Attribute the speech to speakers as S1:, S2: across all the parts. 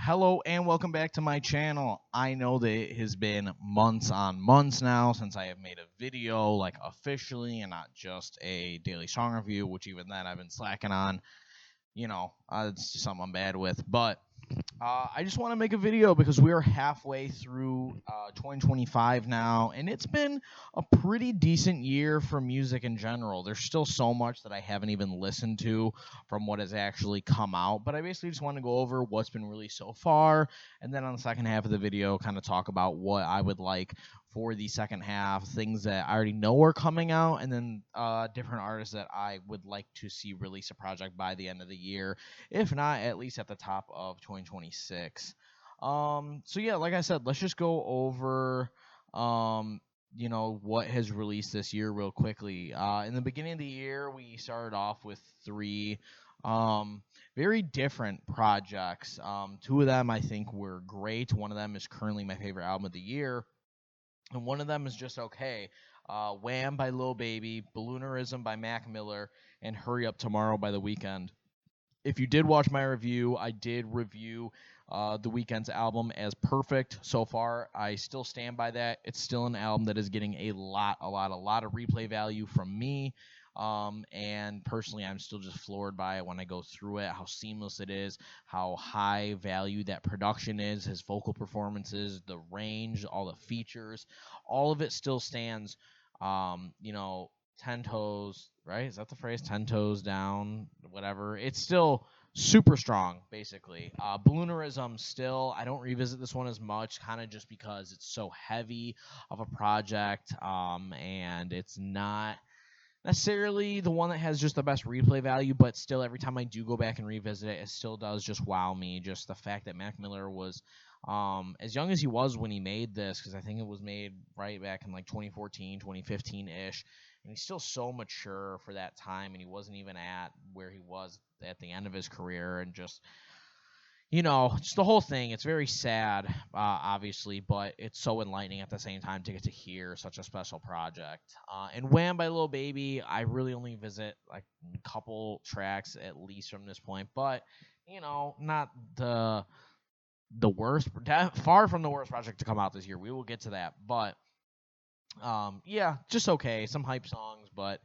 S1: Hello and welcome back to my channel. I know that it has been months on months now since I have made a video like officially and not just a daily song review, which even then I've been slacking on. It's just something I'm bad with. But I just want to make a video because we are halfway through 2025 now, and it's been a pretty decent year for music in general. There's still so much that I haven't even listened to from what has actually come out, but I basically just want to go over what's been released so far, and then on the second half of the video, kind of talk about what I would like for the second half, things that I already know are coming out, and then different artists that I would like to see release a project by the end of the year, if not at least at the top of 2026. So yeah, like I said, let's just go over what has released this year real quickly. In the beginning of the year, we started off with three very different projects. Two of them I think were great. One of them is currently my favorite album of the year, and one of them is just okay. Wham by Lil Baby, Balloonerism by Mac Miller, and Hurry Up Tomorrow by The Weeknd. If you did watch my review, I did review The Weeknd's album as perfect so far. I still stand by that. It's still an album that is getting a lot of replay value from me. And personally, I'm still just floored by it when I go through it, how seamless it is, how high value that production is, his vocal performances, the range, all the features, all of it still stands. 10 toes, right? Is that the phrase? 10 toes down, whatever. It's still super strong, basically. Balloonerism, still, I don't revisit this one as much, kind of just because it's so heavy of a project, and it's not necessarily the one that has just the best replay value, but still, every time I do go back and revisit it, it still does just wow me. Just the fact that Mac Miller was as young as he was when he made this, because I think it was made right back in like 2014, 2015-ish, and he's still so mature for that time, and he wasn't even at where he was at the end of his career, and just the whole thing. It's very sad, obviously, but it's so enlightening at the same time to get to hear such a special project. And Wham by Lil Baby, I really only visit like a couple tracks at least from this point, but not the worst, far from the worst project to come out this year. We will get to that, but yeah, just okay. Some hype songs, but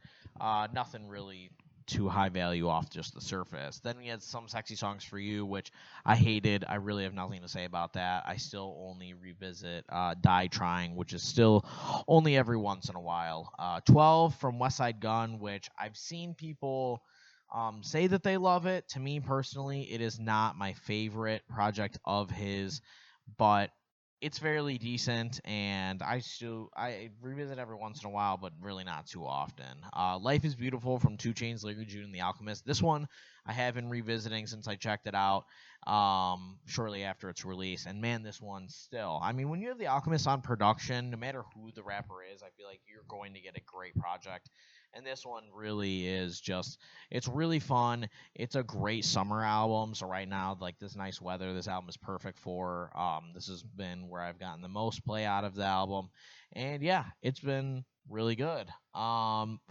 S1: nothing really too high value off just the surface. Then we had Some Sexy Songs for You, which I hated. I really have nothing to say about that. I still only revisit Die Trying, which is still only every once in a while. 12 from West Side Gun, which I've seen people say that they love it. To me personally, it is not my favorite project of his, but it's fairly decent, and I revisit every once in a while, but really not too often. Life is Beautiful from 2 Chainz, Larry June, and The Alchemist. This one I have been revisiting since I checked it out shortly after its release, and man, this one still. I mean, when you have The Alchemist on production, no matter who the rapper is, I feel like you're going to get a great project. And this one really is just, it's really fun. It's a great summer album. So right now, like this nice weather, this album is perfect for. This has been where I've gotten the most play out of the album. And yeah, it's been really good.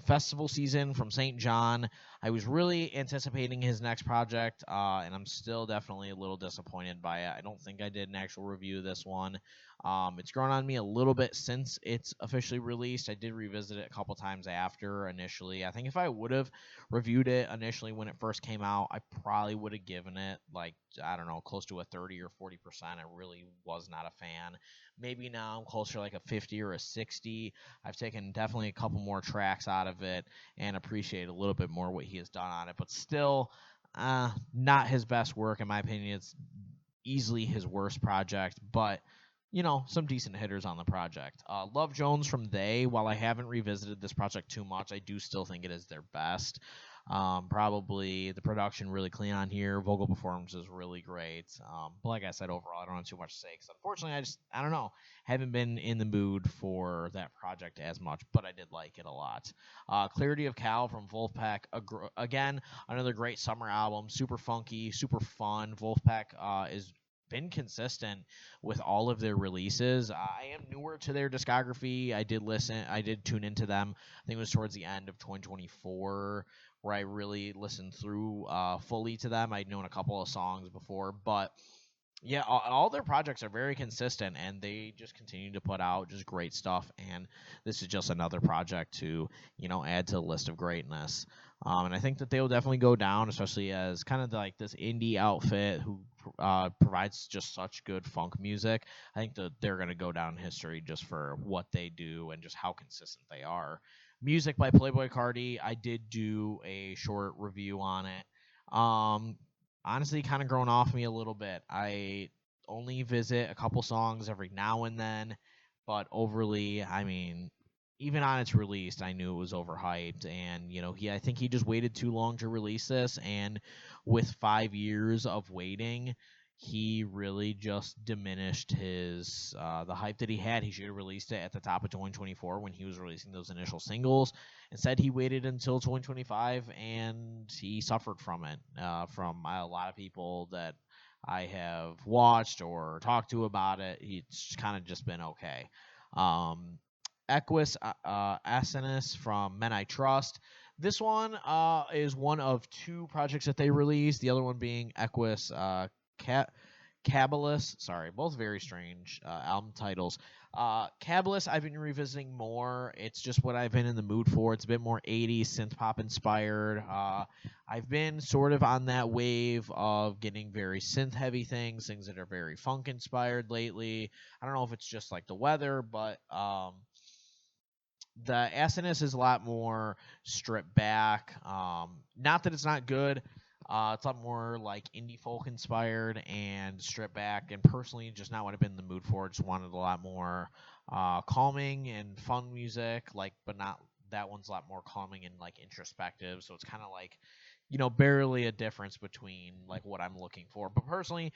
S1: Festival Season from St. John. I was really anticipating his next project, and I'm still definitely a little disappointed by it. I don't think I did an actual review of this one. It's grown on me a little bit since it's officially released. I did revisit it a couple times after initially. I think if I would have reviewed it initially when it first came out, I probably would have given it like, I don't know, close to a 30 or 40%. I really was not a fan. Maybe now I'm closer to like a 50 or a 60. I've taken definitely a couple more tracks out of it and appreciate a little bit more what he has done on it, but still not his best work in my opinion. It's easily his worst project, but some decent hitters on the project. Love Jones from They. While I haven't revisited this project too much, I do still think it is their best. Probably the production really clean on here. Vocal performance is really great. But like I said, overall, I don't have too much to say because unfortunately, I don't know, haven't been in the mood for that project as much, but I did like it a lot. Clarity of Cal from Wolfpack. Again, another great summer album. Super funky, super fun. Wolfpack is been consistent with all of their releases. I am newer to their discography. I did tune into them. I think it was towards the end of 2024 where I really listened through fully to them. I'd known a couple of songs before, but Yeah, all their projects are very consistent, and they just continue to put out just great stuff. And this is just another project to add to the list of greatness. And I think that they will definitely go down, especially as kind of like this indie outfit who provides just such good funk music. I think that they're going to go down in history just for what they do and just how consistent they are. Music by Playboy Cardi, I did do a short review on it. Honestly, kind of grown off me a little bit. I only visit a couple songs every now and then, but overly, I mean, even on its release, I knew it was overhyped, and I think he just waited too long to release this, and with 5 years of waiting, he really just diminished his the hype that he had. He should have released it at the top of 2024 when he was releasing those initial singles. Instead, he waited until 2025, and he suffered from it. From a lot of people that I have watched or talked to about it, it's kind of just been okay. Um, Equus Asinus from Men I Trust. This one is one of two projects that they released. The other one being Equus Cabalist. Sorry, both very strange album titles. Cabalist, I've been revisiting more. It's just what I've been in the mood for. It's a bit more 80s synth pop inspired. I've been sort of on that wave of getting very synth heavy things that are very funk inspired lately. I don't know if it's just like the weather, but the Asinus is a lot more stripped back. Not that it's not good. It's a lot more like indie folk inspired and stripped back. And personally, just not what I've been in the mood for. Just wanted a lot more calming and fun music. But not that one's a lot more calming and like introspective. So it's kind of like barely a difference between like what I'm looking for. But personally,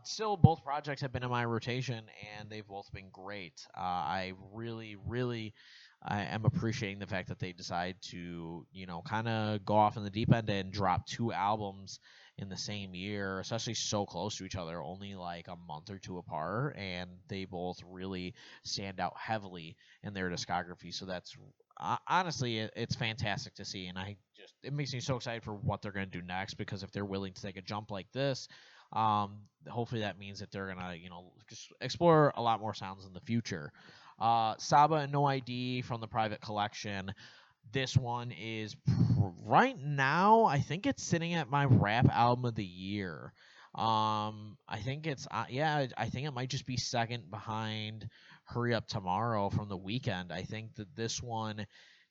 S1: still both projects have been in my rotation and they've both been great. I really, really I am appreciating the fact that they decide to, kind of go off in the deep end and drop two albums in the same year, especially so close to each other, only like a month or two apart, and they both really stand out heavily in their discography. So that's honestly, it's fantastic to see, and it makes me so excited for what they're going to do next because if they're willing to take a jump like this, hopefully that means that they're gonna, explore a lot more sounds in the future. Saba and No ID from the Private Collection. This one is right now. I think it's sitting at my rap album of the year. I think it's yeah. I think it might just be second behind Hurry Up Tomorrow from The Weekend. I think that this one,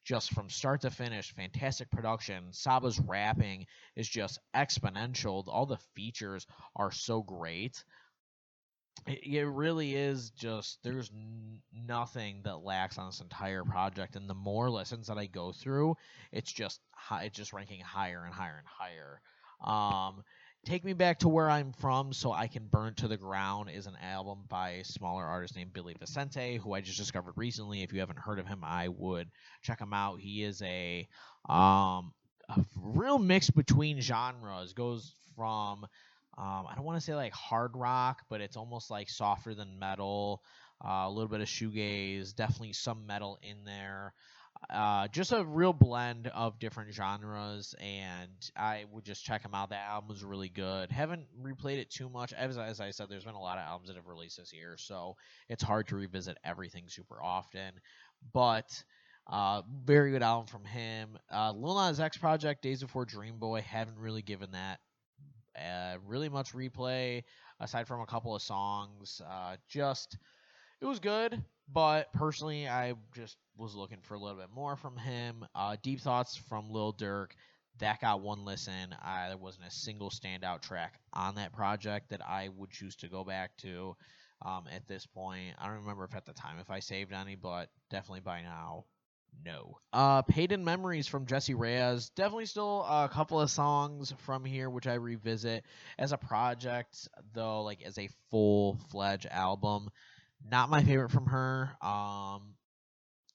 S1: just from start to finish, fantastic production. Saba's rapping is just exponential. All the features are so great. It really is just there's nothing that lacks on this entire project, and the more listens that I go through, it's just ranking higher and higher and higher. Take Me Back to Where I'm From So I Can Burn to the Ground is an album by a smaller artist named Billy Vicente, who I just discovered recently. If you haven't heard of him, I would check him out. He is a real mix between genres. Goes from I don't want to say like hard rock, but it's almost like softer than metal. A little bit of shoegaze, definitely some metal in there. Just a real blend of different genres, and I would just check them out. That album was really good. Haven't replayed it too much. As I said, there's been a lot of albums that have released this year, so it's hard to revisit everything super often. But very good album from him. Lil Nas X project, Days Before Dream Boy, haven't really given that really much replay aside from a couple of songs. Just it was good, but personally, I just was looking for a little bit more from him. Deep Thoughts from Lil Durk, that got one listen. There wasn't a single standout track on that project that I would choose to go back to at this point. I don't remember if at the time if I saved any, but definitely by now, no. Paid in Memories from Jesse Reyes. Definitely still a couple of songs from here which I revisit as a project, though, like as a full fledged album. Not my favorite from her.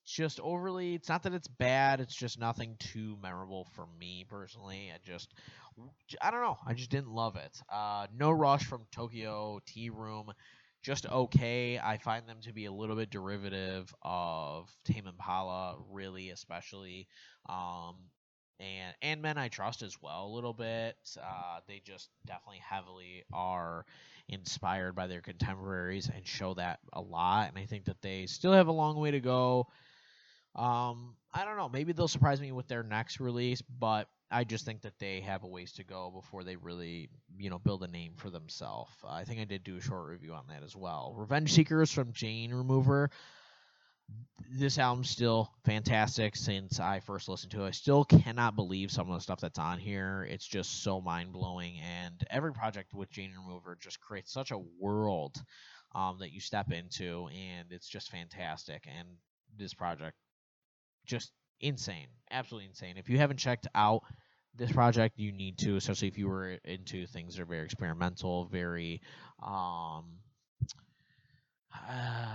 S1: Just overly. It's not that it's bad. It's just nothing too memorable for me personally. I don't know. I just didn't love it. No Rush from Tokyo Tea Room. Just okay. I find them to be a little bit derivative of Tame Impala, really, especially. Um, and Men I Trust as well, a little bit. They just definitely heavily are inspired by their contemporaries and show that a lot. And I think that they still have a long way to go. I don't know. Maybe they'll surprise me with their next release, but I just think that they have a ways to go before they really, build a name for themselves. I think I did do a short review on that as well. Revenge Seekers from Jane Remover. This album's still fantastic since I first listened to it. I still cannot believe some of the stuff that's on here. It's just so mind-blowing, and every project with Jane Remover just creates such a world that you step into, and it's just fantastic. And this project, just insane, absolutely insane. If you haven't checked out this project, you need to, especially if you were into things that are very experimental, very, I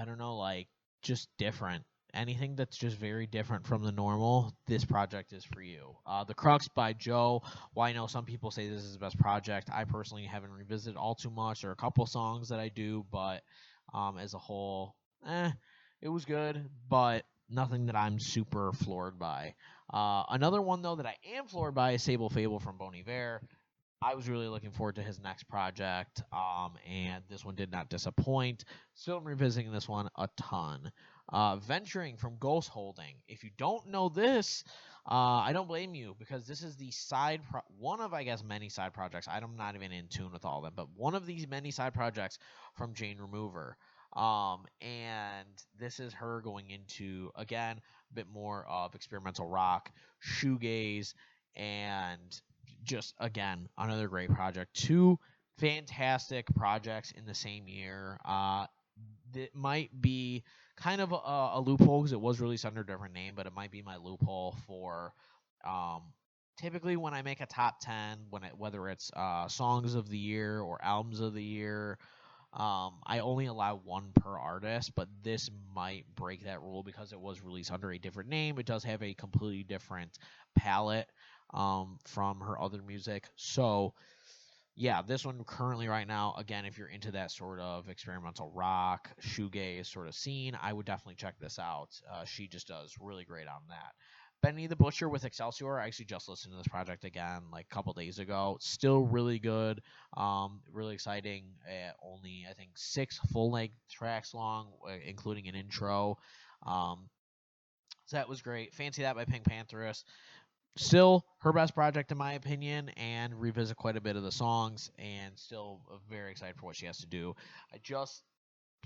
S1: don't know, like just different. Anything that's just very different from the normal, this project is for you. The Crux by Joe. Well, I know some people say this is the best project. I personally haven't revisited all too much. There are a couple songs that I do, but as a whole, it was good, but nothing that I'm super floored by. Another one, though, that I am floored by is Sable Fable from Bon Iver. I was really looking forward to his next project, and this one did not disappoint. Still am revisiting this one a ton. Venturing from Ghost Holding. If you don't know this, I don't blame you, because this is the one of, I guess, many side projects. I'm not even in tune with all of them, but one of these many side projects from Jane Remover. And this is her going into, again, a bit more of experimental rock, shoegaze, and just, again, another great project. Two fantastic projects in the same year. It might be kind of a loophole because it was released under a different name, but it might be my loophole for typically when I make a top 10, whether it's songs of the year or albums of the year, I only allow one per artist, but this might break that rule because it was released under a different name. It does have a completely different palette from her other music. So, yeah, this one currently right now, again, if you're into that sort of experimental rock, shoegaze sort of scene, I would definitely check this out. She just does really great on that. Benny the Butcher with Excelsior. I actually just listened to this project again like a couple days ago. Still really good. Really exciting. Only, I think, 6 full-length tracks long, including an intro. So that was great. Fancy That by Pink Pantheress. Still her best project in my opinion, and revisit quite a bit of the songs, and still very excited for what she has to do. I just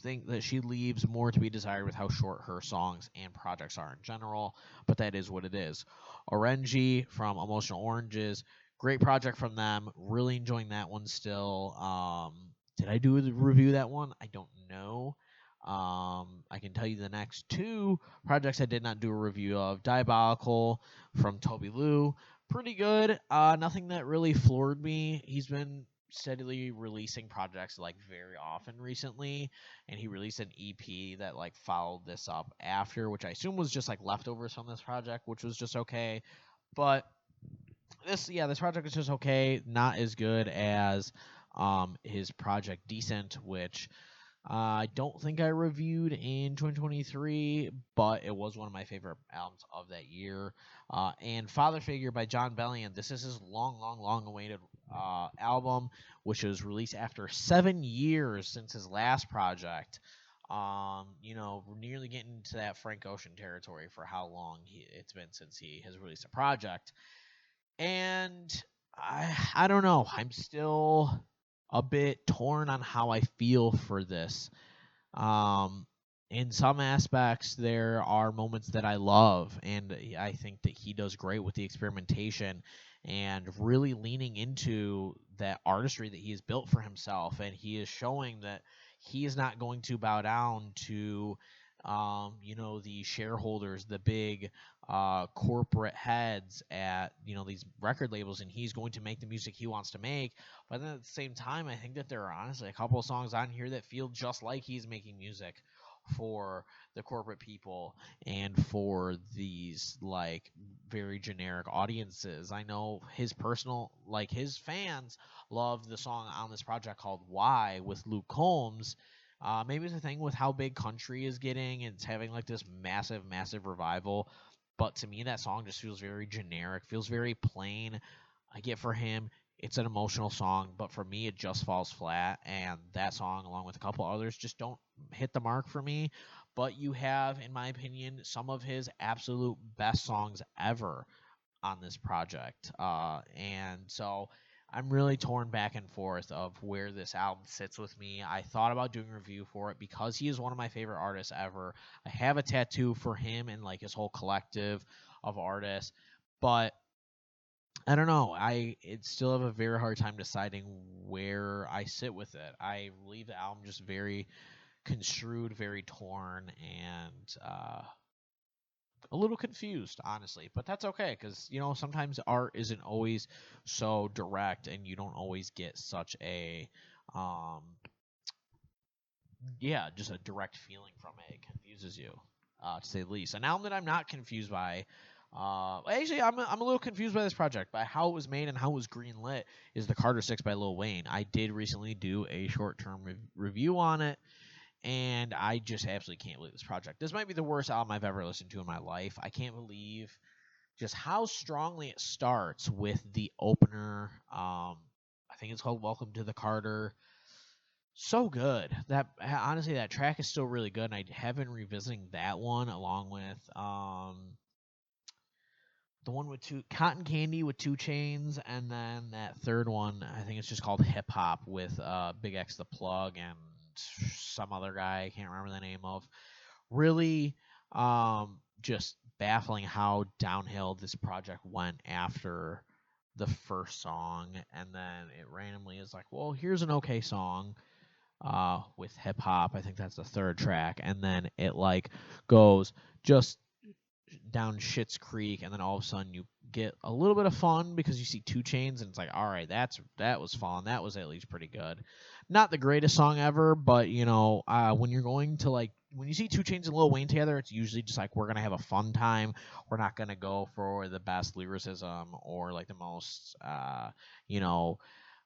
S1: think that she leaves more to be desired with how short her songs and projects are in general, but that is what it is. Orange from Emotional Oranges, great project from them. Really enjoying that one still. Did I do a review of that one? I don't know. I can tell you the next 2 projects I did not do a review of. Diabolical from Toby Lou. Pretty good. Nothing that really floored me. He's been steadily releasing projects like very often recently, and he released an EP that like followed this up after, which I assume was just like leftovers from this project, which was just okay. But this project is just okay. Not as good as his project Decent, which I don't think I reviewed in 2023, but it was one of my favorite albums of that year. And Father Figure by John Bellion. This is his long awaited album, which was released after 7 years since his last project. We're nearly getting to that Frank Ocean territory for how long it's been since he has released a project. And I don't know. I'm still a bit torn on how I feel for this. In some aspects, there are moments that I love, and I think that he does great with the experimentation and really leaning into that artistry that he has built for himself, and he is showing that he is not going to bow down to the shareholders, the big corporate heads at these record labels, and he's going to make the music he wants to make. But then at the same time, I think that there are honestly a couple of songs on here that feel just like he's making music for the corporate people and for these like very generic audiences. I know his fans love the song on this project called Why with Luke Combs. Maybe it's a thing with how big country is getting, and it's having like this massive revival. But to me, that song just feels very generic, feels very plain. I get for him, it's an emotional song, but for me, it just falls flat. And that song, along with a couple others, just don't hit the mark for me. But you have, in my opinion, some of his absolute best songs ever on this project. And so I'm really torn back and forth of where this album sits with me. I thought about doing a review for it because he is one of my favorite artists ever. I have a tattoo for him and like his whole collective of artists, but I don't know. It still have a very hard time deciding where I sit with it. I leave the album just very construed, very torn, and a little confused, honestly. But that's okay, because sometimes art isn't always so direct, and you don't always get such a just a direct feeling from it. It confuses you, to say the least. An album that I'm not confused by. Actually, I'm a little confused by this project, by how it was made and how it was greenlit. Is the Carter 6 by Lil Wayne? I did recently do a short-term review on it, and I just absolutely can't believe this project. This might be the worst album I've ever listened to in my life. I can't believe just how strongly it starts with the opener. I think it's called "Welcome to the Carter." So good. That honestly, that track is still really good, and I have been revisiting that one along with the one with Cotton Candy with 2 Chains, and then that third one, I think it's just called Hip Hop with Big X the Plug and some other guy I can't remember the name of. Really just baffling how downhill this project went after the first song, and then it randomly is like, well, here's an okay song with Hip Hop. I think that's the third track, and then it like goes just down Schitt's Creek, and then all of a sudden you get a little bit of fun because you see 2 Chains, and it's like, all right, that was fun. That was at least pretty good. Not the greatest song ever, but when you're going to when you see 2 Chains and Lil Wayne together, it's usually just like, we're gonna have a fun time. We're not gonna go for the best lyricism or like the most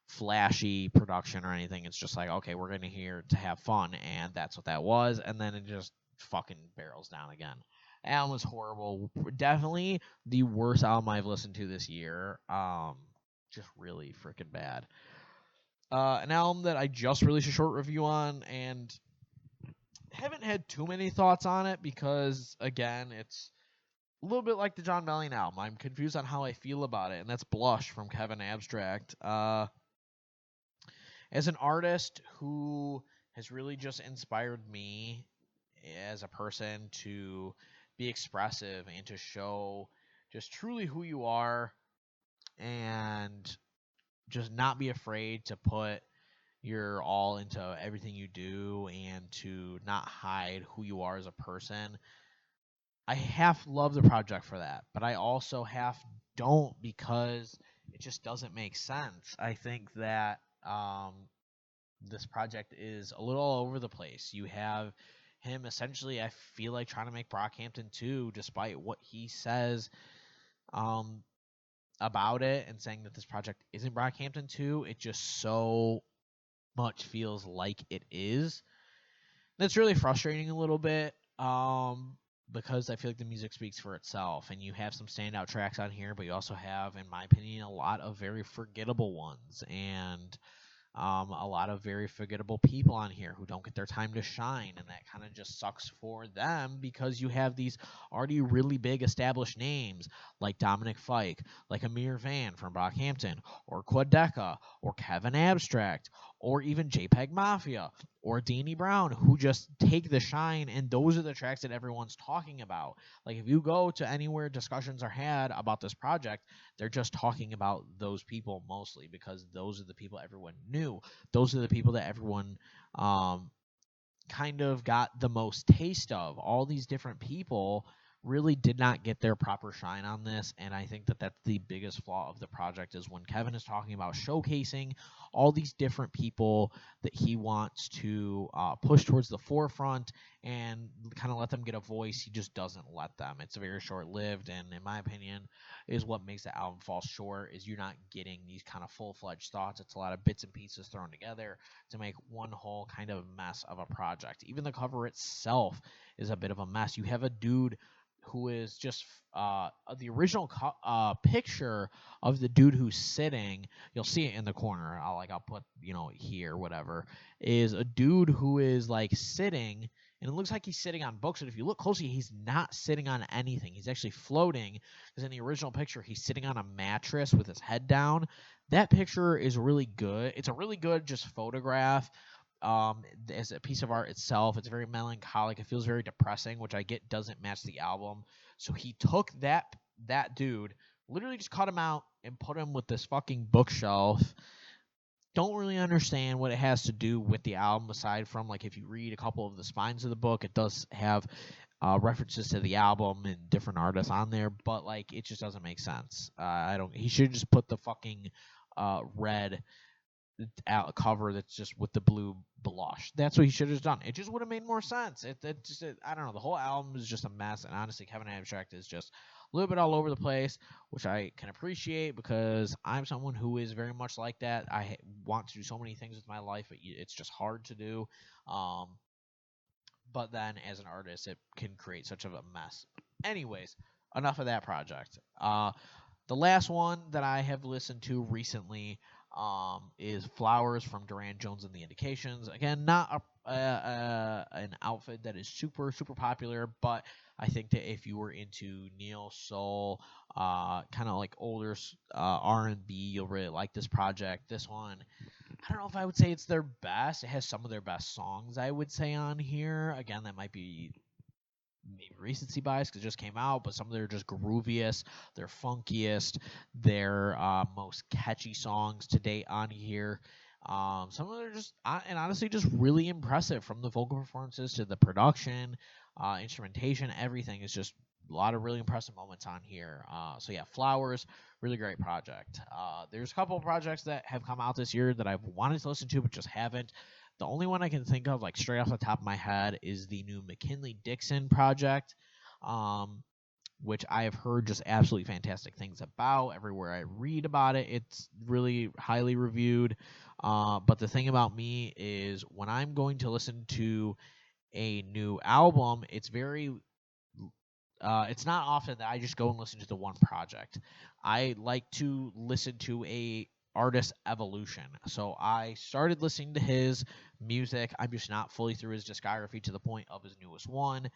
S1: flashy production or anything. It's just like, okay, we're gonna here to have fun, and that's what that was. And then it just fucking barrels down again. Album was horrible. Definitely the worst album I've listened to this year. Just really freaking bad. An album that I just released a short review on, and haven't had too many thoughts on it because, again, it's a little bit like the John Bellion album. I'm confused on how I feel about it, and that's Blush from Kevin Abstract. As an artist who has really just inspired me as a person to be expressive and to show just truly who you are, and just not be afraid to put your all into everything you do and to not hide who you are as a person. I half love the project for that, but I also half don't, because it just doesn't make sense. I think that this project is a little all over the place. You have him essentially, I feel like, trying to make Brockhampton 2, despite what he says about it, and saying that this project isn't Brockhampton 2. It just so much feels like it is. And it's really frustrating a little bit because I feel like the music speaks for itself, and you have some standout tracks on here, but you also have, in my opinion, a lot of very forgettable ones, and a lot of very forgettable people on here who don't get their time to shine, and that kind of just sucks for them, because you have these already really big established names like Dominic Fike, like Amir Van from Brockhampton, or Quadeca, or Kevin Abstract, or even JPEG Mafia, or Danny Brown, who just take the shine, and those are the tracks that everyone's talking about. Like, if you go to anywhere discussions are had about this project, they're just talking about those people mostly, because those are the people everyone knew. Those are the people that everyone kind of got the most taste of. All these different people really did not get their proper shine on this, and I think that that's the biggest flaw of the project, is when Kevin is talking about showcasing all these different people that he wants to push towards the forefront and kind of let them get a voice, he just doesn't let them. It's very short-lived, and in my opinion is what makes the album fall short, is you're not getting these kind of full-fledged thoughts. It's a lot of bits and pieces thrown together to make one whole kind of mess of a project. Even the cover itself is a bit of a mess. You have a dude who is just the original picture of the dude who's sitting. You'll see it in the corner. I'll put here, whatever, is a dude who is like sitting, and it looks like he's sitting on books. But if you look closely, he's not sitting on anything. He's actually floating, because in the original picture, he's sitting on a mattress with his head down. That picture is really good. It's a really good just photograph. As a piece of art itself, it's very melancholic. It feels very depressing, which I get doesn't match the album. So he took that dude, literally just cut him out and put him with this fucking bookshelf. Don't really understand what it has to do with the album, aside from like if you read a couple of the spines of the book, it does have references to the album and different artists on there, but like it just doesn't make sense. He should just put the fucking red cover that's just with the blue blush. That's what he should have done. It just would have made more sense. I don't know. The whole album is just a mess, and honestly, Kevin Abstract is just a little bit all over the place, which I can appreciate because I'm someone who is very much like that. I want to do so many things with my life, but it's just hard to do. But then as an artist, it can create such of a mess. Anyways, enough of that project. The last one that I have listened to recently is Flowers from Duran Jones and the Indications. Again, not an outfit that is super, super popular, but I think that if you were into neo soul, kind of like older R&B, you'll really like this project. This one, I don't know if I would say it's their best. It has some of their best songs, I would say, on here. Again, that might be maybe recency bias because it just came out, but some of their just grooviest, their funkiest, their most catchy songs to date on here. Some of them are just, and honestly, just really impressive, from the vocal performances to the production, instrumentation, everything is just a lot of really impressive moments on here. So yeah, Flowers, really great project. There's a couple of projects that have come out this year that I've wanted to listen to but just haven't. The only one I can think of, like straight off the top of my head, is the new McKinley-Dixon project, which I have heard just absolutely fantastic things about. Everywhere I read about it, it's really highly reviewed. But the thing about me is when I'm going to listen to a new album, it's not often that I just go and listen to the one project. I like to listen to a artist evolution. So I started listening to his music. I'm just not fully through his discography to the point of his newest one.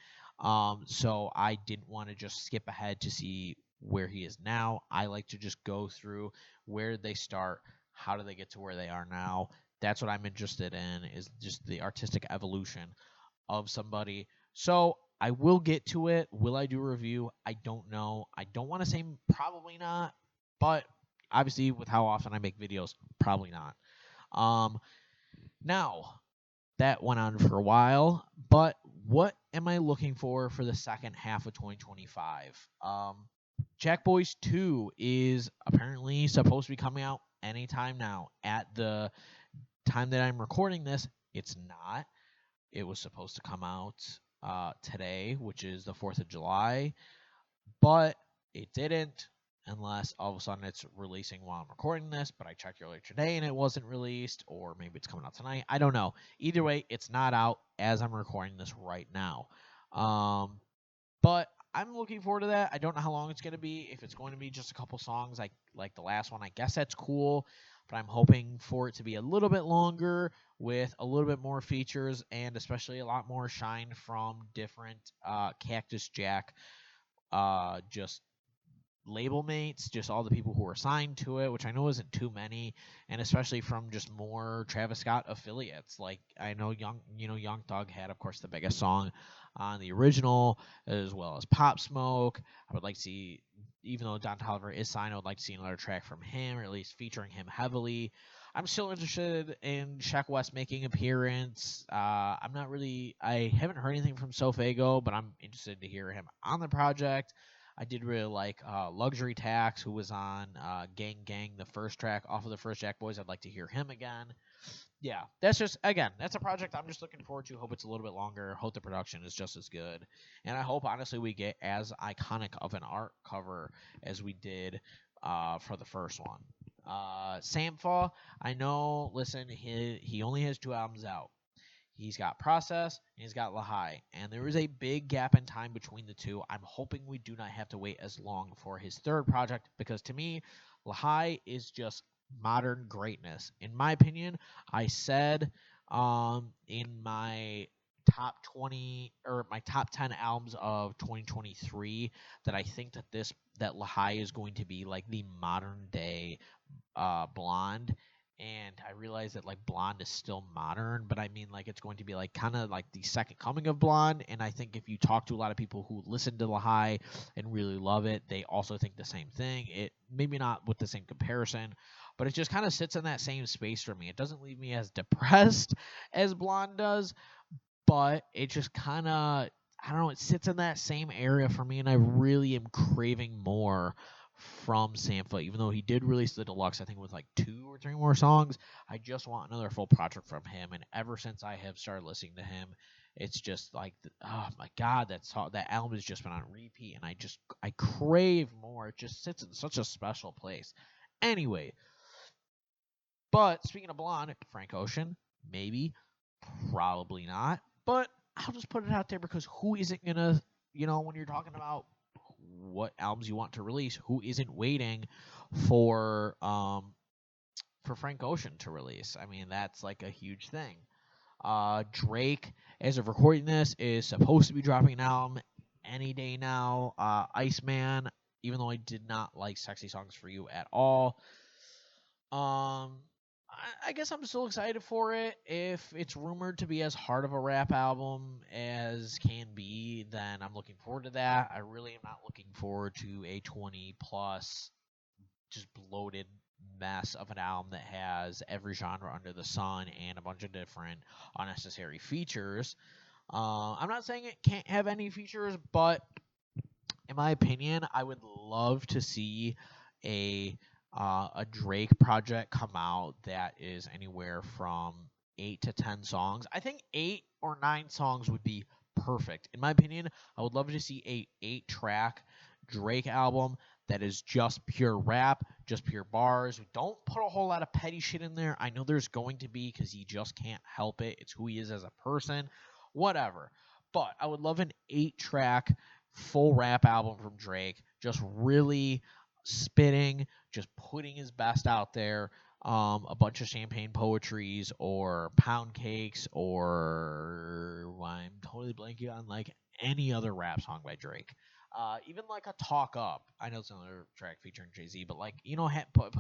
S1: So I didn't want to just skip ahead to see where he is now. I like to just go through where did they start, how do they get to where they are now. That's what I'm interested in, is just the artistic evolution of somebody. So I will get to it. Will I do a review? I don't know. I don't want to say probably not, but obviously with how often I make videos, probably not. Now, that went on for a while, but what am I looking for the second half of 2025? Jack Boys 2 is apparently supposed to be coming out anytime now. At the time that I'm recording this, it's not. It was supposed to come out today, which is the 4th of July, but it didn't, unless all of a sudden it's releasing while I'm recording this, but I checked earlier today and it wasn't released, or maybe it's coming out tonight. I don't know. Either way, it's not out as I'm recording this right now. But I'm looking forward to that. I don't know how long it's going to be. If it's going to be just a couple songs like the last one, I guess that's cool, but I'm hoping for it to be a little bit longer with a little bit more features and especially a lot more shine from different Cactus Jack just label mates, just all the people who are signed to it, which I know isn't too many, and especially from just more Travis Scott affiliates. Like I know Young Thug had, of course, the biggest song on the original, as well as Pop Smoke. I would like to see, even though Don Toliver is signed, I would like to see another track from him, or at least featuring him heavily. I'm still interested in Sheck West making an appearance. I haven't heard anything from Sofago, but I'm interested to hear him on the project. I did really like Luxury Tax, who was on Gang Gang, the first track off of the first Jack Boys. I'd like to hear him again. Yeah, that's a project I'm just looking forward to. Hope it's a little bit longer. Hope the production is just as good. And I hope, honestly, we get as iconic of an art cover as we did for the first one. Sampha, I know, listen, he only has 2 albums out. He's got Process, and he's got Lahai. And there is a big gap in time between the two. I'm hoping we do not have to wait as long for his third project, because to me, Lahai is just modern greatness. In my opinion, I said in my top 20 or my top 10 albums of 2023 that I think that Lahai is going to be like the modern day Blonde. And I realize that like Blonde is still modern, but I mean like it's going to be like kind of like the second coming of Blonde. And I think if you talk to a lot of people who listen to Lahai and really love it, they also think the same thing. It maybe not with the same comparison, but it just kind of sits in that same space for me. It doesn't leave me as depressed as Blonde does, but it just kind of, I don't know, it sits in that same area for me, and I really am craving more from Sampha. Even though he did release the deluxe, I think with like 2 or 3 more songs, I just want another full project from him. And ever since I have started listening to him, it's just like, oh my god, that album has just been on repeat, and I crave more. It just sits in such a special place. Anyway, but speaking of Blonde, Frank Ocean, maybe, probably not. But I'll just put it out there, because who isn't gonna, when you're talking about what albums you want to release, who isn't waiting for Frank Ocean to release? I mean, that's like a huge thing. Drake, as of recording this, is supposed to be dropping an album any day now. Iceman, even though I did not like Sexy Songs for You at all. I guess I'm still excited for it. If it's rumored to be as hard of a rap album as can be, then I'm looking forward to that. I really am not looking forward to a 20 plus just bloated mess of an album that has every genre under the sun and a bunch of different unnecessary features. I'm not saying it can't have any features, but in my opinion, I would love to see a Drake project come out that is anywhere from 8 to 10 songs. I think 8 or 9 songs would be perfect. In my opinion, I would love to see a 8-track Drake album that is just pure rap, just pure bars. Don't put a whole lot of petty shit in there. I know there's going to be, because he just can't help it. It's who he is as a person. Whatever. But I would love an 8-track full rap album from Drake, just really spitting, just putting his best out there. A bunch of champagne poetries or pound cakes, or I'm totally blanking on like any other rap song by Drake. Even like a Talk Up. I know it's another track featuring Jay-Z, but like, put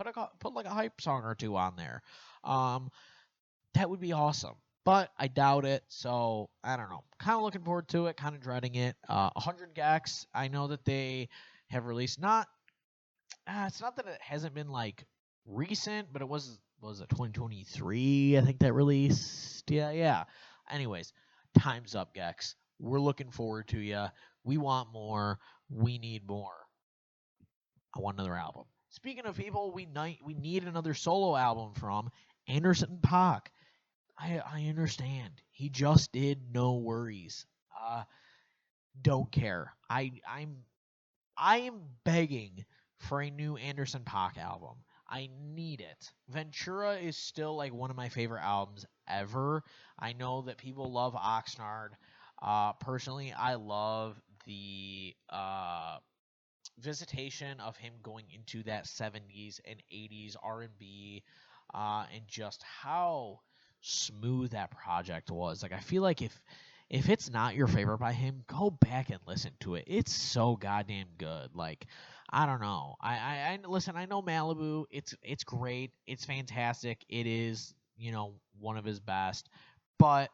S1: like a hype song or 2 on there. That would be awesome. But I doubt it, so I don't know. Kind of looking forward to it, kind of dreading it. 100 Gex, I know that they have released it's not that it hasn't been like recent, but it was it 2023? I think that released. Yeah. Anyways, time's up, Gex. We're looking forward to you. We want more. We need more. I want another album. Speaking of people, we need another solo album from Anderson .Paak. I understand. He just did No Worries. Don't care. I am begging for a new Anderson .Paak album. I need it. Ventura is still like one of my favorite albums ever. I know that people love Oxnard. Personally, I love the visitation of him going into that 70s and 80s R&B, and just how smooth that project was. Like, I feel like if it's not your favorite by him, go back and listen to it. It's so goddamn good. Like, I don't know. I listen. I know Malibu. It's great. It's fantastic. It is, one of his best. But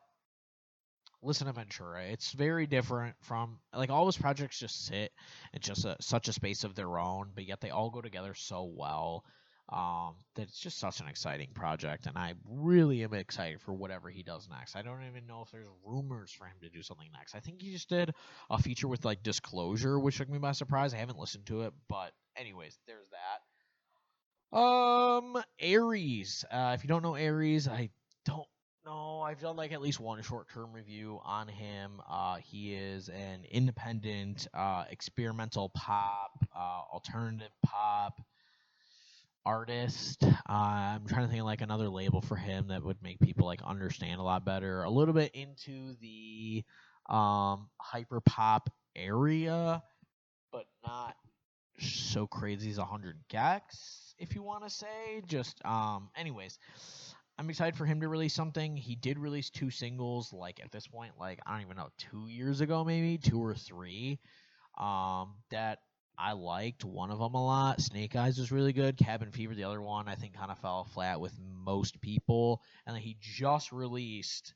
S1: listen to Ventura. It's very different from, like, all his projects just sit in just such a space of their own, but yet they all go together so well. That it's just such an exciting project, and I really am excited for whatever he does next. I don't even know if there's rumors for him to do something next. I think he just did a feature with like Disclosure, which took me by surprise. I haven't listened to it, but anyways, there's that. Aries. If you don't know Aries, I don't know. I've done like at least one short-term review on him. He is an independent, experimental pop, alternative pop artist. I'm trying to think of like another label for him that would make people like understand a lot better. A little bit into the hyper pop area, but not so crazy as 100 gex, if you want to say. Just anyways, I'm excited for him to release something. He did release 2 singles, like at this point, like I don't even know, 2 years ago, maybe 2 or 3. That I liked one of them a lot. Snake Eyes was really good. Cabin Fever, the other one, I think kind of fell flat with most people. And then he just released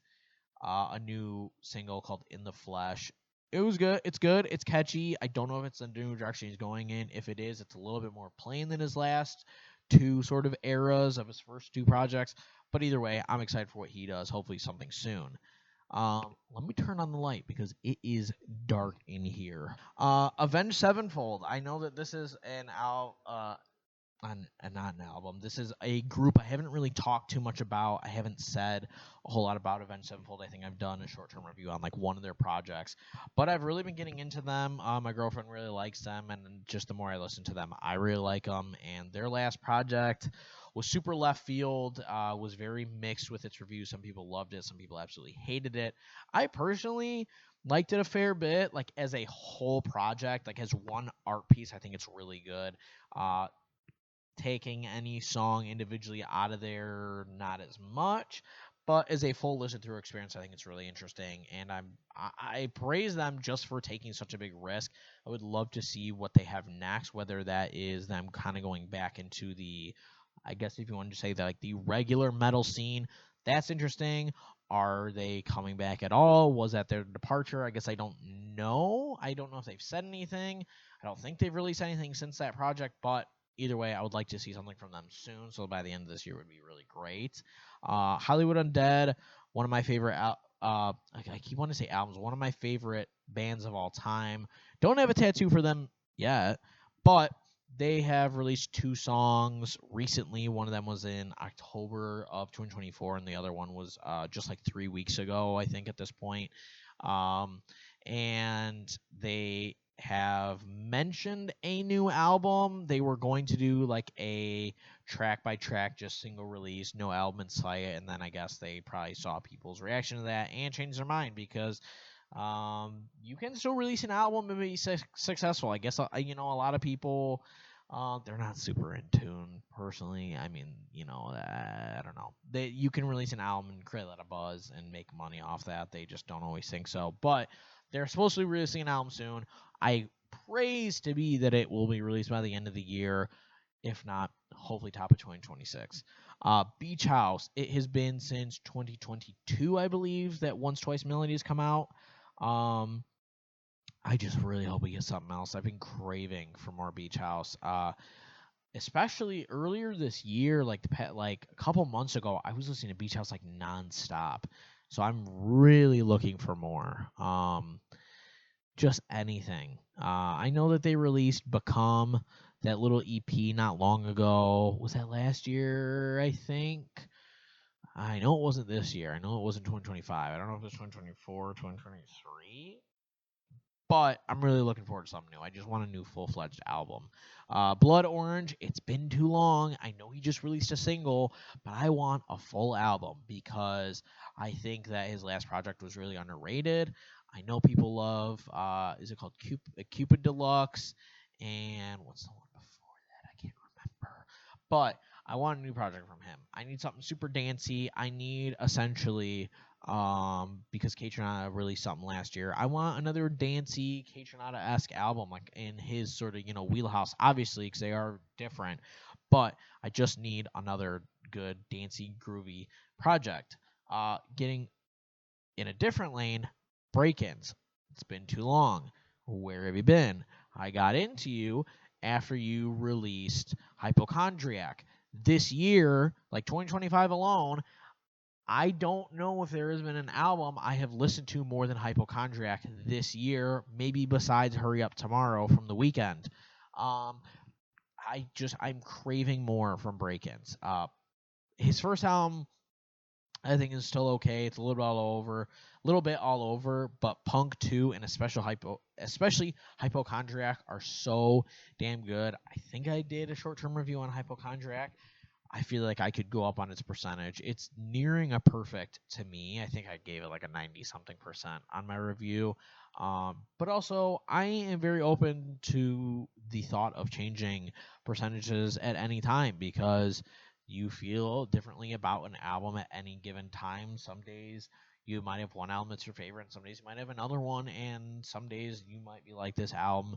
S1: a new single called In the Flesh. It was good. It's good. It's catchy. I don't know if it's the new direction he's going in. If it is, it's a little bit more plain than his last 2 sort of eras of his first 2 projects. But either way, I'm excited for what he does. Hopefully something soon. Let me turn on the light because it is dark in here. Avenged Sevenfold. I know that this is not an album. This is a group I haven't really talked too much about. I haven't said a whole lot about Avenged Sevenfold. I think I've done a short-term review on like one of their projects, but I've really been getting into them. My girlfriend really likes them, and just the more I listen to them, I really like them. And their last project was super left field, was very mixed with its reviews. Some people loved it, some people absolutely hated it. I personally liked it a fair bit, like as a whole project, like as one art piece. I think it's really good. Taking any song individually out of there, not as much, but as a full listen through experience, I think it's really interesting, and I praise them just for taking such a big risk. I would love to see what they have next, whether that is them kind of going back into the, I guess if you wanted to say that, like the regular metal scene. That's interesting. Are they coming back at all? Was that their departure? I guess I don't know. I don't know if they've said anything. I don't think they've released anything since that project, but either way, I would like to see something from them soon. So by the end of this year would be really great. Hollywood Undead, one of my favorite. I keep wanting to say albums. One of my favorite bands of all time. Don't have a tattoo for them yet, but they have released 2 songs recently. One of them was in October of 2024, and the other one was just like 3 weeks ago, I think, at this point. And they have mentioned a new album. They were going to do like a track by track, just single release, no album in sight, and then I guess they probably saw people's reaction to that and changed their mind because you can still release an album and be successful. I guess a lot of people they're not super in tune personally. I mean, I don't know. You can release an album and create a lot of buzz and make money off that. They just don't always think so. But they're supposed to be releasing an album soon. I praise to be that it will be released by the end of the year. If not, hopefully top of 2026. Beach House. It has been since 2022, I believe, that Once Twice Melody has come out. I just really hope we get something else. I've been craving for more Beach House. Especially earlier this year, like a couple months ago, I was listening to Beach House like nonstop. So I'm really looking for more. Just anything. I know that they released Become, that little EP, not long ago. Was that last year, I think? I know it wasn't this year. I know it wasn't 2025. I don't know if it was 2024 or 2023. But I'm really looking forward to something new. I just want a new full-fledged album. Blood Orange, it's been too long. I know he just released a single, but I want a full album because I think that his last project was really underrated. I know people love, is it called Cupid Deluxe? And what's the one before that? I can't remember. But I want a new project from him. I need something super dancey. I need essentially, because Kaytranada released something last year, I want another dancey Kaytranada-esque album, like in his sort of, wheelhouse, obviously, because they are different. But I just need another good, dancey, groovy project. Getting in a different lane, Break-Ins. It's been too long. Where have you been? I got into you after you released Hypochondriac. This year, like 2025 alone, I don't know if there has been an album I have listened to more than Hypochondriac this year, maybe besides Hurry Up Tomorrow from The Weeknd. I'm craving more from Break-Ins. His first album I think is still okay. It's a little bit all over, but Punk 2 and especially Hypochondriac are so damn good. I think I did a short-term review on Hypochondriac. I feel like I could go up on its percentage. It's nearing a perfect to me. I think I gave it like a 90 something percent on my review. But also, I am very open to the thought of changing percentages at any time because you feel differently about an album at any given time. Some days you might have one album that's your favorite, and some days you might have another one, and some days you might be like this album.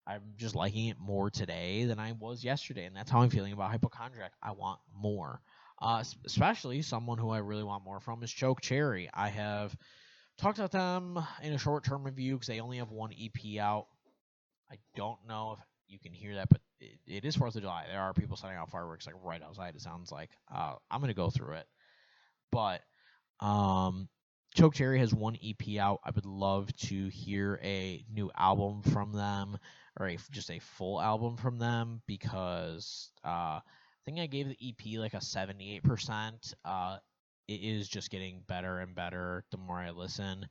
S1: I'm just liking it more today than I was yesterday, and that's how I'm feeling about Hypochondriac. I want more. Especially someone who I really want more from is Choke Cherry. I have talked about them in a short-term review because they only have one EP out. I don't know if you can hear that, but it is 4th of July. There are people setting out fireworks like right outside, it sounds like. I'm going to go through it. But Choke Cherry has one EP out. I would love to hear a new album from them or just a full album from them because I think I gave the EP like a 78%. It is just getting better and better the more I listen.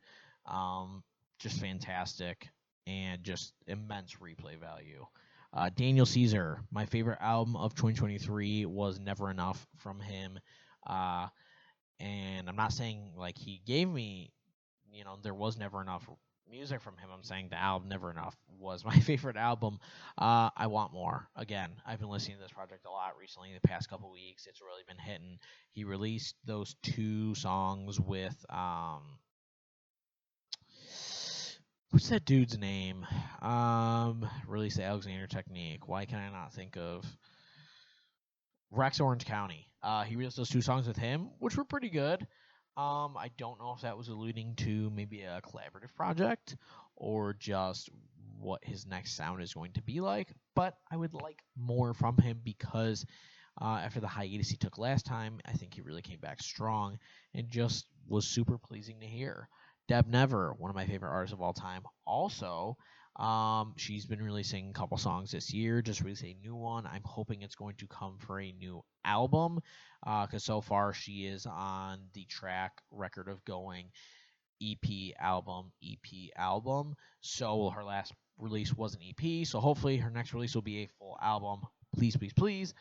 S1: Just fantastic and just immense replay value. Daniel Caesar, my favorite album of 2023 was Never Enough from him. And I'm not saying like he gave me, there was never enough music from him. I'm saying the album Never Enough was my favorite album. I want more. Again, I've been listening to this project a lot recently, the past couple weeks. It's really been hitting. He released those 2 songs with what's that dude's name? Released the Alexander Technique. Why can I not think of Rex Orange County? He released those 2 songs with him, which were pretty good. I don't know if that was alluding to maybe a collaborative project or just what his next sound is going to be like, but I would like more from him because after the hiatus he took last time, I think he really came back strong and just was super pleasing to hear. Deb Never, one of my favorite artists of all time, also. She's been releasing a couple songs this year, just released a new one. I'm hoping it's going to come for a new album, because so far she is on the track record of going EP album, EP album. So her last release was an EP, so hopefully her next release will be a full album. Please, please, please.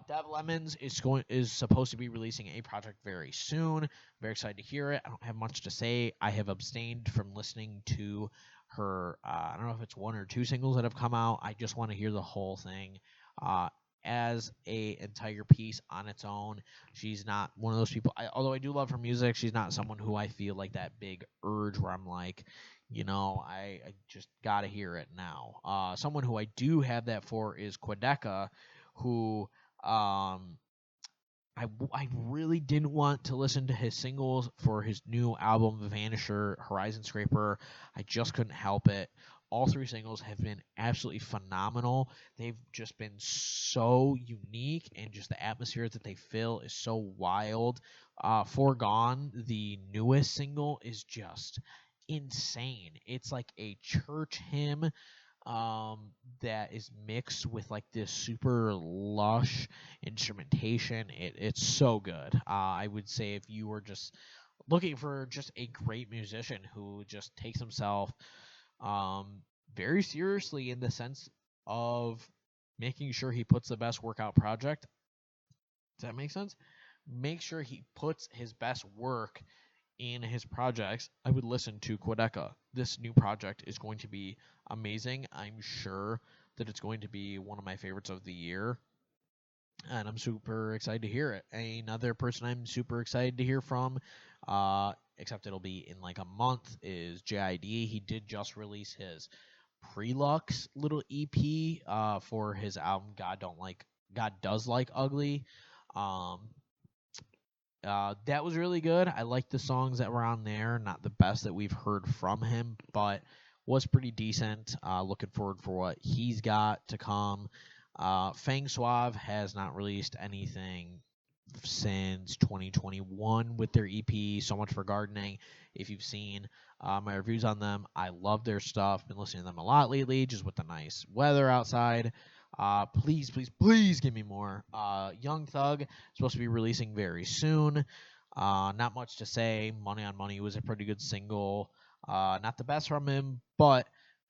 S1: Dev Lemons is supposed to be releasing a project very soon. Very excited to hear it. I don't have much to say. I have abstained from listening to her. I don't know if it's 1 or 2 singles that have come out. I just want to hear the whole thing as a entire piece on its own. She's not one of those people. Although I do love her music, she's not someone who I feel like that big urge where I'm like, I just gotta hear it now. Someone who I do have that for is Quedeca, who I really didn't want to listen to his singles for his new album, Vanisher, Horizon Scraper. I just couldn't help it. All 3 singles have been absolutely phenomenal. They've just been so unique, and just the atmosphere that they fill is so wild. Foregone, the newest single, is just insane. It's like a church hymn that is mixed with like this super lush instrumentation. It's so good. I would say if you were just looking for just a great musician who just takes himself very seriously in the sense of making sure he puts the best workout project. Does that make sense? Make sure he puts his best work in his projects. I would listen to Quedeca. This new project is going to be amazing. I'm sure that it's going to be one of my favorites of the year, and I'm super excited to hear it. Another person I'm super excited to hear from, except it'll be in like a month, is JID. He did just release his Prelux little EP for his album God Does Like Ugly. That was really good. I liked the songs that were on there. Not the best that we've heard from him, but was pretty decent. Looking forward for what he's got to come. Fang Suave has not released anything since 2021 with their EP, So Much for Gardening. If you've seen my reviews on them, I love their stuff. Been listening to them a lot lately, just with the nice weather outside. Please, please, please give me more. Young Thug is supposed to be releasing very soon. Not much to say. Money on Money was a pretty good single. Not the best from him, but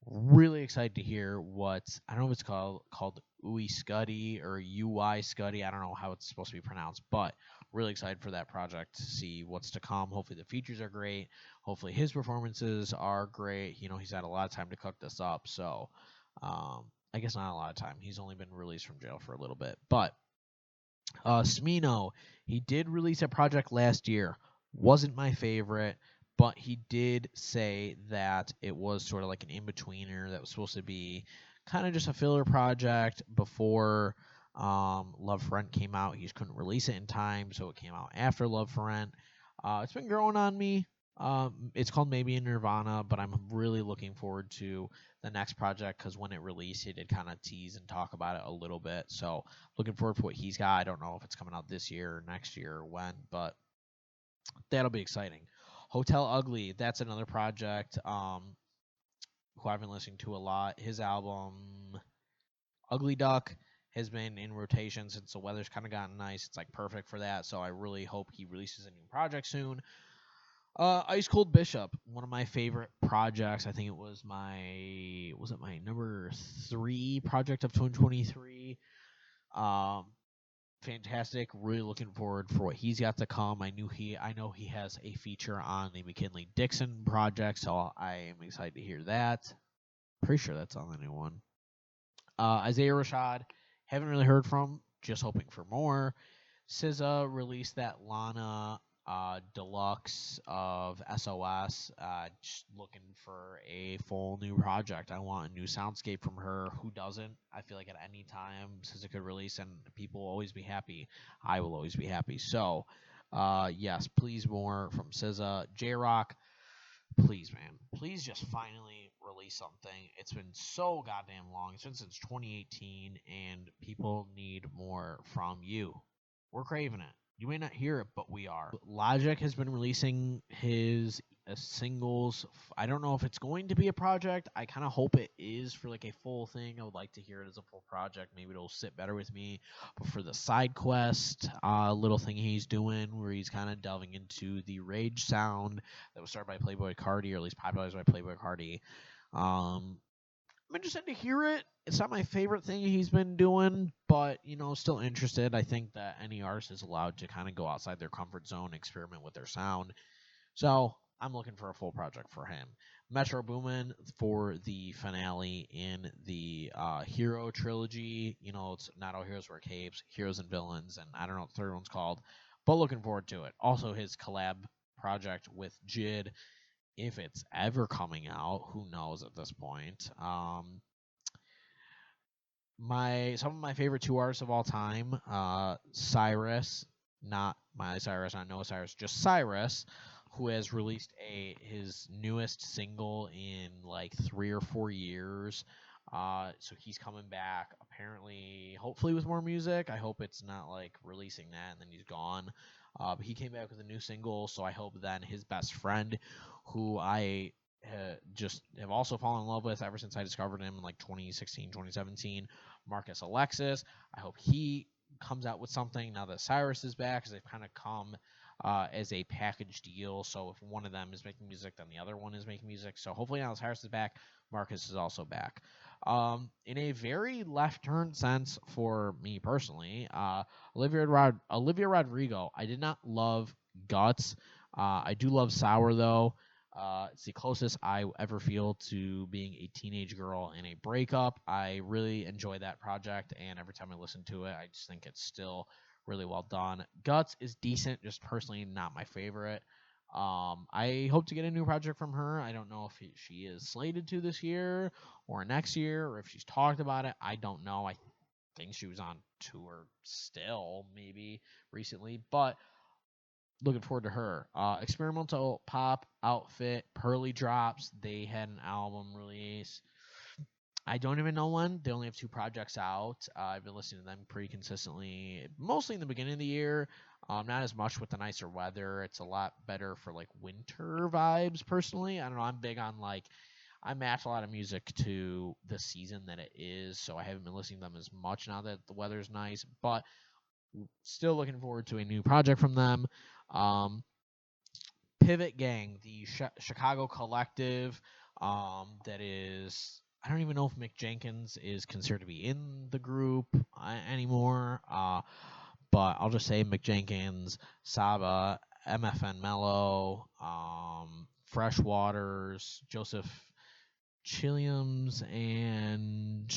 S1: really excited to hear what, I don't know if it's called Ui Scuddy or UI Scuddy. I don't know how it's supposed to be pronounced, but really excited for that project to see what's to come. Hopefully the features are great. Hopefully his performances are great. He's had a lot of time to cook this up, so I guess not a lot of time. He's only been released from jail for a little bit, but Smino, he did release a project last year. Wasn't my favorite, but he did say that it was sort of like an in-betweener that was supposed to be kind of just a filler project before Love for Rent came out. He just couldn't release it in time, so it came out after Love for Rent. It's been growing on me. It's called Maybe in Nirvana, but I'm really looking forward to the next project because when it released, he did kind of tease and talk about it a little bit. So looking forward to what he's got. I don't know if it's coming out this year or next year or when, but that'll be exciting. Hotel Ugly, that's another project who I've been listening to a lot. His album Ugly Duck has been in rotation since the weather's kind of gotten nice. It's like perfect for that. So I really hope he releases a new project soon. Ice Cold Bishop, one of my favorite projects. I think it was my number 3 project of 2023. Fantastic. Really looking forward for what he's got to come. I know he has a feature on the McKinley Dixon project, so I am excited to hear that. Pretty sure that's on the new one. Isaiah Rashad, haven't really heard from. Just hoping for more. SZA released that Lana deluxe of SOS. Just looking for a full new project. I want a new soundscape from her. Who doesn't? I feel like at any time SZA could release and people will always be happy. I will always be happy. So, yes, please more from SZA. J-Rock, please, man. Please just finally release something. It's been so goddamn long. It's been since 2018 and people need more from you. We're craving it. You may not hear it, but we are. Logic has been releasing his singles. I don't know if it's going to be a project. I kind of hope it is for like a full thing. I would like to hear it as a full project. Maybe it'll sit better with me. But for the side quest little thing he's doing where he's kind of delving into the rage sound that was started by Playboi Carti, or at least popularized by Playboi Carti. I'm interested to hear it. It's not my favorite thing he's been doing, but, still interested. I think that any artist is allowed to kind of go outside their comfort zone, experiment with their sound. So I'm looking for a full project for him. Metro Boomin for the finale in the Hero trilogy. It's not all heroes wear capes, heroes and villains, and I don't know what the third one's called, but looking forward to it. Also, his collab project with Jid, if it's ever coming out, who knows at this point. Some of my favorite 2 artists of all time, Cyrus, not Miley Cyrus, not Noah Cyrus, just Cyrus, who has released his newest single in like 3 or 4 years. So he's coming back, apparently, hopefully with more music. I hope it's not like releasing that and then he's gone. But he came back with a new single, so I hope then his best friend, who I just have also fallen in love with ever since I discovered him in like 2016, 2017, Marcus Alexis, I hope he comes out with something now that Cyrus is back, because they've kind of come as a package deal. So if one of them is making music, then the other one is making music. So hopefully now that Cyrus is back, Marcus is also back. In a very left turn sense for me personally, Olivia Rodrigo. I did not love Guts. I do love Sour though. It's the closest I ever feel to being a teenage girl in a breakup. I really enjoy that project, and every time I listen to it, I just think it's still really well done. Guts is decent, just personally not my favorite. I hope to get a new project from her. I don't know if she is slated to this year or next year, or if she's talked about it. I don't know. I think she was on tour still, maybe recently, but looking forward to her. Experimental pop outfit, Pearly Drops. They had an album release. I don't even know when. They only have 2 projects out. I've been listening to them pretty consistently, mostly in the beginning of the year. Not as much with the nicer weather. It's a lot better for like winter vibes, personally. I don't know. I'm big on like, I match a lot of music to the season that it is, so I haven't been listening to them as much now that the weather's nice, but still looking forward to a new project from them. Pivot Gang, the Chicago collective, that is, I don't even know if Mick Jenkins is considered to be in the group anymore, but I'll just say Mick Jenkins, Saba, MFN Mello, Fresh Waters, Joseph Chilliams, and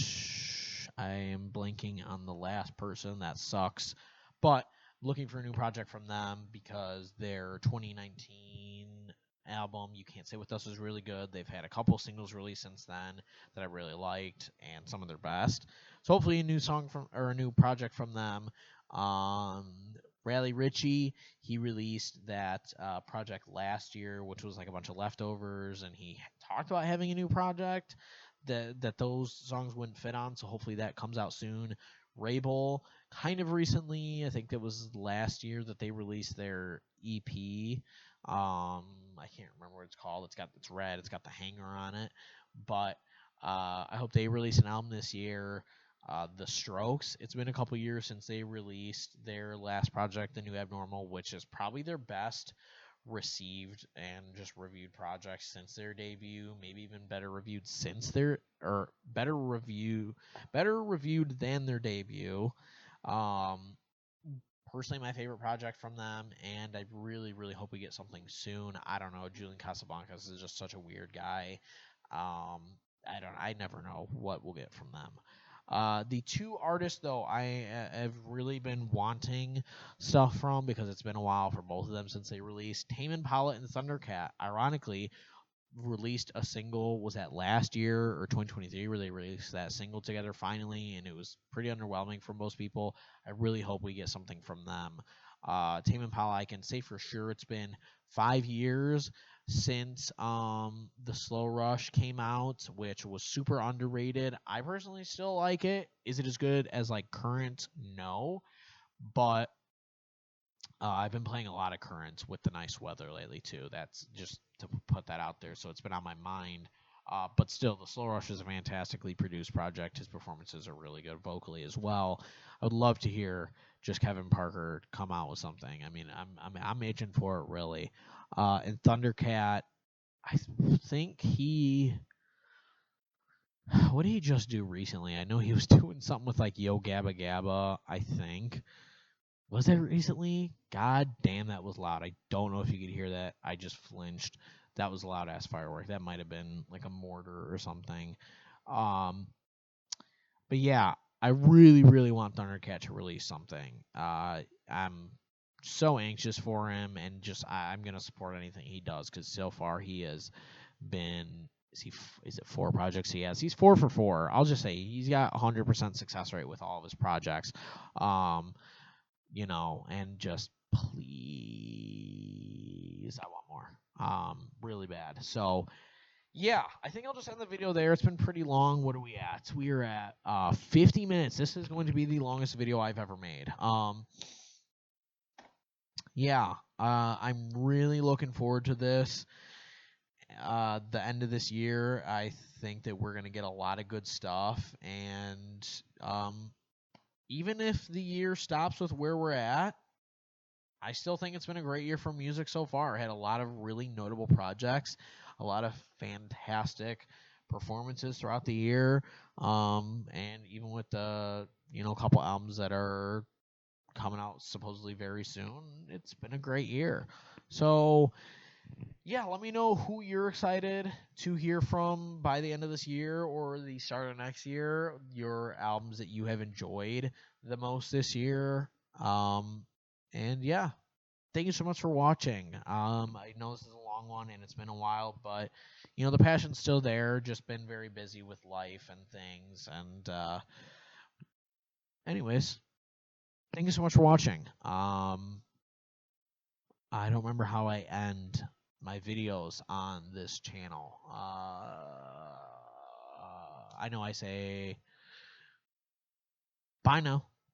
S1: I am blanking on the last person. That sucks. But looking for a new project from them because their 2019 album, You Can't Stay With Us, was really good. They've had a couple singles released since then that I really liked, and some of their best. So hopefully a new song from or a new project from them. Riley Ritchie, he released that project last year, which was like a bunch of leftovers, and he talked about having a new project that those songs wouldn't fit on. So hopefully that comes out soon. Rabel, kind of recently, I think it was last year that they released their EP. I can't remember what it's called. It's red. It's got the hanger on it, but I hope they release an album this year. The Strokes, it's been a couple years since they released their last project, The New Abnormal, which is probably their best received and just reviewed project since their debut, maybe even better reviewed better reviewed than their debut. Personally, my favorite project from them, and I really, really hope we get something soon. I don't know. Julian Casablancas is just such a weird guy. I never know what we'll get from them. The two artists, though, I have really been wanting stuff from because it's been a while for both of them since they released. Tame Impala and Thundercat, ironically, released a single, was that last year or 2023, where they released that single together finally, and it was pretty underwhelming for most people. I really hope we get something from them. Tame Impala, I can say for sure it's been 5 years since the Slow Rush came out, which was super underrated. I personally still like it. Is it as good as like Current? No, but I've been playing a lot of Current with the nice weather lately too. That's just to put that out there, so it's been on my mind. But still, the Slow Rush is a fantastically produced project. His performances are really good vocally as well. I would love to hear just Kevin Parker come out with something. I mean, I'm itching for it really. And Thundercat, I think what did he just do recently? I know he was doing something with like Yo Gabba Gabba, I think. Was that recently? God damn, that was loud. I don't know if you could hear that. I just flinched. That was loud ass firework. That might have been like a mortar or something. But yeah, I really, really want Thundercat to release something. I'm so anxious for him, and just I'm gonna support anything he does because so far he has been. Is it 4 projects he has? He's 4 for 4. I'll just say he's got 100% success rate with all of his projects. And just please, I want more. Really bad. So, yeah, I think I'll just end the video there. It's been pretty long. What are we at? We are at 50 minutes. This is going to be the longest video I've ever made. I'm really looking forward to this. The end of this year, I think that we're going to get a lot of good stuff, and even if the year stops with where we're at, I still think it's been a great year for music so far. I had a lot of really notable projects, a lot of fantastic performances throughout the year, and even with the a couple albums that are coming out supposedly very soon, it's been a great year. So yeah, let me know who you're excited to hear from by the end of this year or the start of next year, your albums that you have enjoyed the most this year. And yeah, thank you so much for watching. I know this is a long one and it's been a while, but the passion's still there, just been very busy with life and things. And anyways, thank you so much for watching. I don't remember how I end my videos on this channel. I know I say bye now.